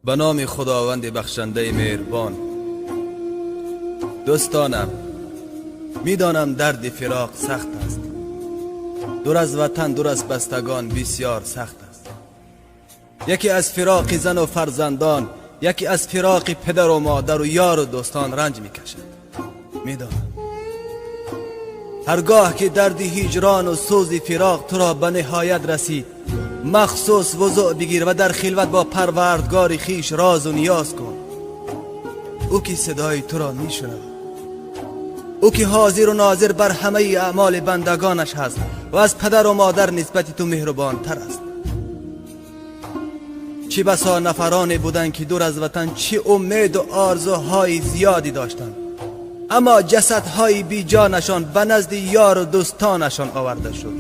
به نام خداوند بخشنده مهربان. دوستانم، میدانم درد فراق سخت است. دور از وطن، دور از بستگان بسیار سخت است. یکی از فراق زن و فرزندان، یکی از فراق پدر و مادر و یار و دوستان رنج میکشد. میدانم هرگاه که درد هجران و سوز فراق تو را به نهایت رسید، مخصوص وضوع بگیر و در خلوت با پروردگار خیش راز و نیاز کن. او که صدای تو را میشنود، او که حاضر و ناظر بر همه اعمال بندگانش هست و از پدر و مادر نسبت تو مهربان تر است. چه بسا نفرانی بودند که دور از وطن چه امید و آرزوهای زیادی داشتند، اما جسدهای بی جانشان به نزد یار و دوستانشان آورده شد.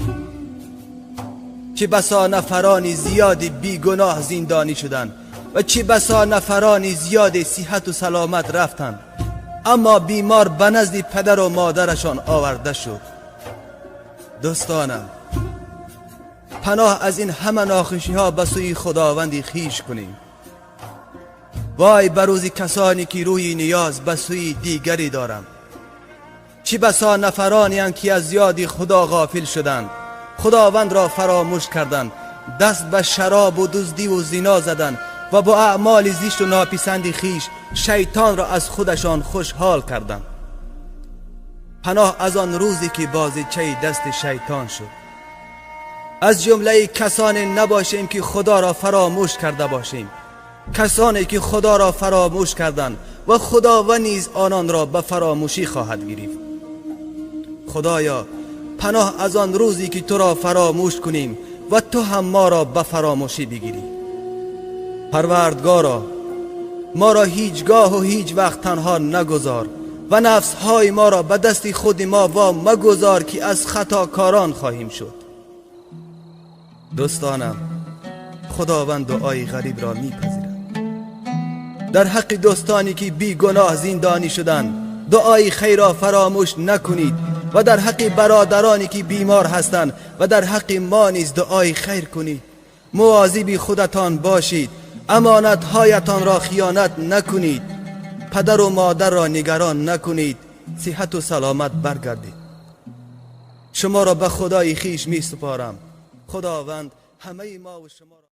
چه بسا نفرانی زیادی بی گناه زندانی شدند و چه بسا نفرانی زیادی صحت و سلامت رفتند، اما بیمار به نزد پدر و مادرشان آورده شد. دوستانم، پناه از این همه ناخوشی ها به سوی خداوند خیش کنیم. وای بر روز کسانی که روی نیاز به سوی دیگری دارند. چه بسا نفرانی اند که از یاد خدا غافل شدند، خداوند را فراموش کردند، دست به شراب و دزدی و زنا زدند و با اعمال زشت و ناپسند خیش شیطان را از خودشان خوشحال کردند. پناه از آن روزی که بازیچه دست شیطان شد. از جمله کسانی نباشیم که خدا را فراموش کرده باشیم، کسانی که خدا را فراموش کردند و خداوند نیز آنان را به فراموشی خواهد گرفت. خدایا، پناه از آن روزی که تو را فراموش کنیم و تو هم ما را به فراموشی بگیری. پروردگارا، ما را هیچگاه و هیچ وقت تنها نگذار و نفسهای ما را به دست خود ما وا مگذار که از خطاکاران خواهیم شد. دوستانم، خداوند دعای غریب را میپذیرد. در حق دوستانی که بی گناه زندانی شدند دعای خیر را فراموش نکنید و در حق برادرانی که بیمار هستند و در حق ما نیز دعای خیر کنید. مواظب خودتان باشید، امانتهایتان را خیانت نکنید، پدر و مادر را نگران نکنید، صحت و سلامت برگردید. شما را به خدای خیش می سپارم. خداوند همه ما و شما را